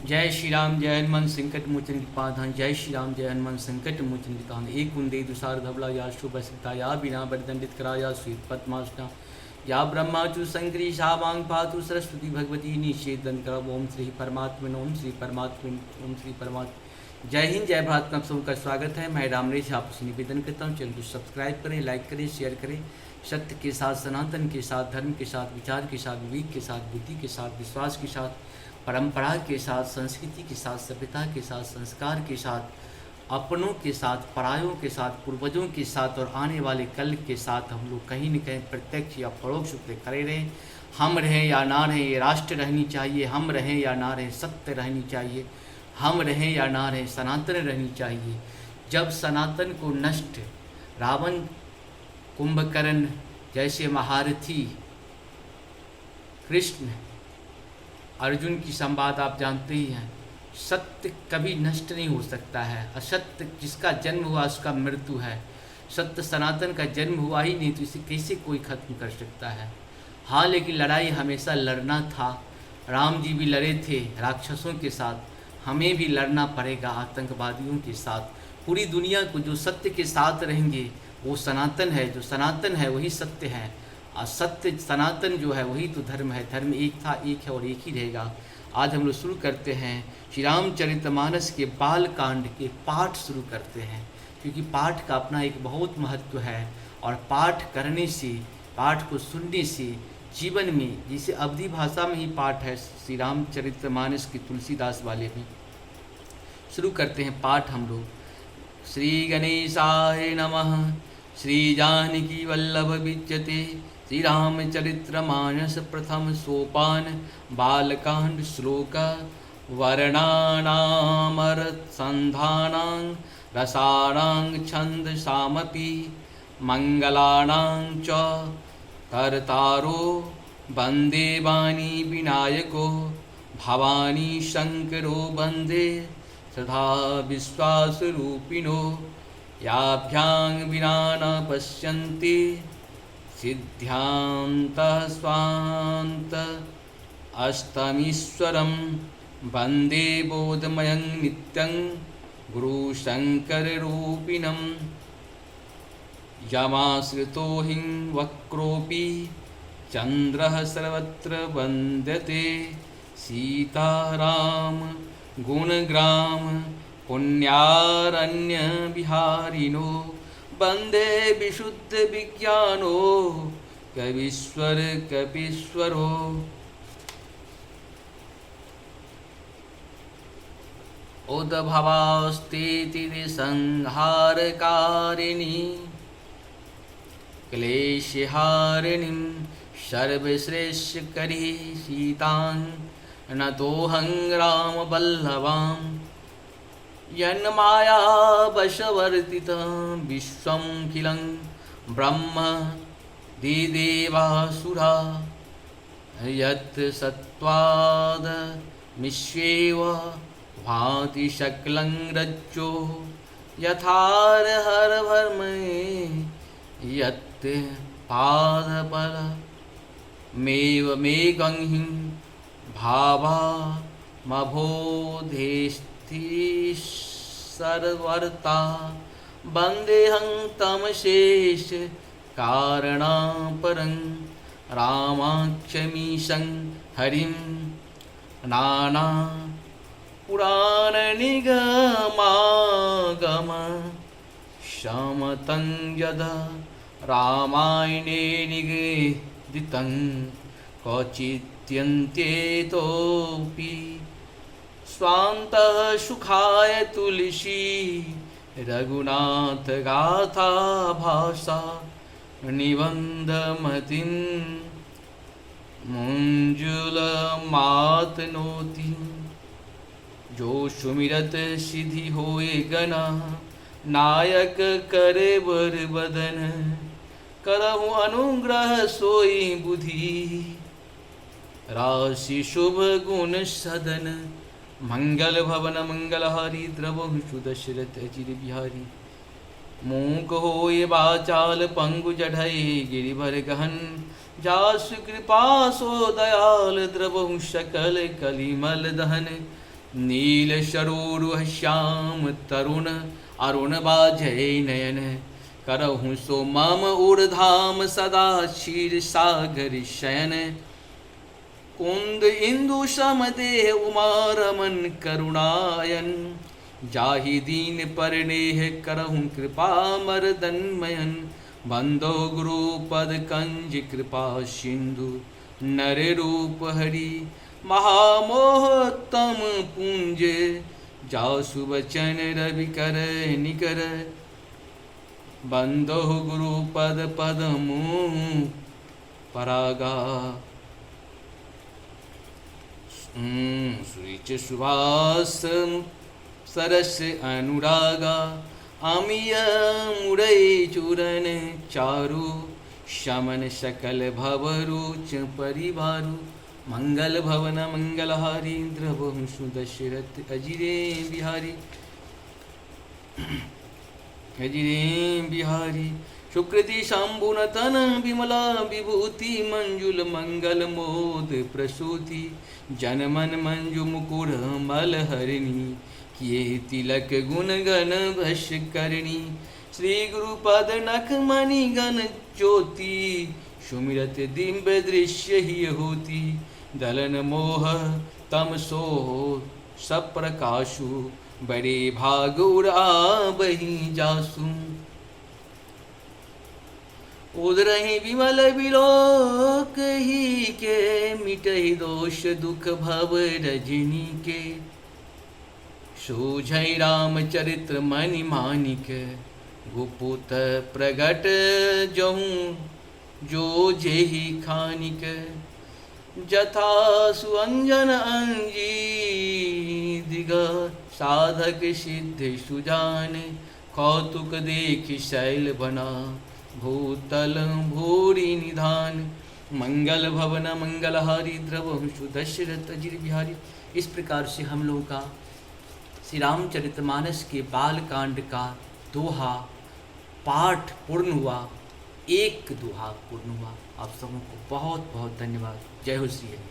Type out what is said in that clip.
जय श्री राम जय हनुमान संकट मोचन कृपाधान। जय श्री राम जय हनुमान संकट मोचन कृपाधान। एक कुंदे दुसार धवला या शुभ सिद्धा या बिना बरदंडित करा या श्वेत पद्मासना या ब्रह्माचु संकरी शावांग पातु सरस्वती भगवती निषेधन कर। ओम श्री परमात्मन ओम श्री परमात्मन ओम श्री परमात्मा। जय हिंद जय भारत। आप सबका स्वागत है। मैं रामरेश आपसे निवेदन करता हूँ, चैनल को सब्सक्राइब करें, लाइक करें, शेयर करें। सत्य के साथ, सनातन के साथ, धर्म के साथ, विचार के साथ, विवेक के साथ, बुद्धि के साथ, विश्वास के साथ, परंपरा के साथ, संस्कृति के साथ, सभ्यता के साथ, संस्कार के साथ, अपनों के साथ, परायों के साथ, पूर्वजों के साथ और आने वाले कल के साथ हम लोग कहीं न कहीं प्रत्यक्ष या परोक्ष रूप से खड़े रहें। हम रहें या ना रहें, ये राष्ट्र रहनी चाहिए। हम रहें या ना रहें, सत्य रहनी चाहिए। हम रहें या ना रहें, सनातन रहनी चाहिए। जब सनातन को नष्ट रावण, कुंभकर्ण जैसे महारथी, कृष्ण अर्जुन की संवाद आप जानते ही हैं। सत्य कभी नष्ट नहीं हो सकता है। असत्य जिसका जन्म हुआ उसका मृत्यु है। सत्य सनातन का जन्म हुआ ही नहीं तो इसे कैसे कोई खत्म कर सकता है। हाँ, लेकिन लड़ाई हमेशा लड़ना था। राम जी भी लड़े थे राक्षसों के साथ, हमें भी लड़ना पड़ेगा आतंकवादियों के साथ। पूरी दुनिया को जो सत्य के साथ रहेंगे वो सनातन है, जो सनातन है वही सत्य है। और सत्य सनातन जो है वही तो धर्म है। धर्म एक था, एक है और एक ही रहेगा। आज हम लोग शुरू करते हैं श्री रामचरितमानस के बाल कांड के पाठ शुरू करते हैं, क्योंकि पाठ का अपना एक बहुत महत्व है। और पाठ करने से, पाठ को सुनने से जीवन में, जिसे अवधी भाषा में ही पाठ है श्री रामचरितमानस की तुलसीदास वाले में। शुरू करते हैं पाठ हम लोग। श्री गणेशाय नमः। श्री जानकी वल्लभ विच्यते। श्री रामचरितमानस प्रथम सोपान बालकांड श्लोक। वर्णानामर्थसंधानां रसाणां छन्दसामपि मंगलानां च कर्तारो वन्दे वाणी विनायको भवानी शंकरो वन्दे सदा विश्वासरूपिणो। याभ्यां विना न पश्यन्ति सिद्ध्यान्तः स्वान्त अष्टमीश्वरं वन्दे बोधमयं नित्यं गुरुशङ्कररूपिणं। यमाश्रितो हि वक्रोऽपि चन्द्रः सर्वत्र वन्द्यते। सीताराम गुणग्राम पुण्यारण्य विहारिणो वन्दे विशुद्ध विज्ञानो कवीश्वर कपीश्वरो। उद्भवास्तेति संहारकारिणी क्लेशहारिणीं सर्वश्रेष्ठकरी सीतां नतोऽहं रामवल्लभां। यन्माया वशवर्तितं विश्वमखिलं ब्रह्म दिदेवासुरा। यत् सत्त्वाद् विश्वेव भाति शकलं रज्जो यथार्हरभर्मे यत् पादपलमेव मेघं हि भावामबोधेस्ति सर्वर्ता। वन्देऽहं तमशेष कारणापरं रामाक्षमीशं हरिं। नाना पुराणनिगमागम समतं यदा रामायणे निगदितं क्वचित्यन्त्येतोऽपि स्वान्तः सुखाय तुलसी रघुनाथ गाथा भाषा निबन्धमतिं मुञ्जुलमातनोति। जो सुमिरत सिद्धि होए गना नायक करे वर बदन। करहु अनुग्रह सोई बुद्धि राशि शुभ गुण सदन। मंगल भवन मंगलहारी द्रवहु सुदशरथ अचिर बिहारी। मूक होए बाचाल पंगु जढ़ई गिरिभर गहन। जासु कृपा सो दयाल द्रवहु सकल कलिमल दहन। नील सरोरुह श्याम तरुण अरुण बाजय नयन करहु सो मम ऊर्धाम सदा क्षीर सागर शयन कुंद इंदु समदेह उमा रमन करुणायन जाहि दीन परनेह करहु कृपा मर्दन्मयन बंदो गुरु पद कंज कृपा सिंधु नर रूप हरि महामोहतम पुंज जासु बचन रवि कर निकर बंदो गुरु पद पदमु परागा सुच सुवास सरस अनुरागा अमिय मुड़ई चूरन चारु शमन सकल भवरुच परिवारु मंगल भवन मंगलहारी इंद्रवंशु दशरथ अजिरे बिहारी सुकृति शंभुनतन विमला विभूति मंजुल मंगल मोद प्रसूति जनमन मंजु मुकुर मलहरिणी किए तिलक गुण गण भश करणी श्री गुरुपद नख मणि गण ज्योति सुमिरत दिव्य दृश्य ही होती दलन मोह तम सो सब प्रकाशु बड़े भागुर बही जासु उदरहि विमल विलोक ही के मिटहि दोष दुख भव रजनी के सूझई रामचरित्र मणि मानिक गुपुत प्रगट जहूँ जो जेहि खानिक जथा सुअंजन अंजी दिग साधक सिद्ध सुजान कौतुक देख शैल बना भूतल भूरि निधान मंगल भवन मंगलहारी द्रवंशु दशरथ अजिर बिहारी। इस प्रकार से हम लोगों का श्री रामचरितमानस के बाल कांड का दोहा पाठ पूर्ण हुआ, एक दोहा पूर्ण हुआ। आप सबों को बहुत बहुत धन्यवाद। जय हो श्री हरि।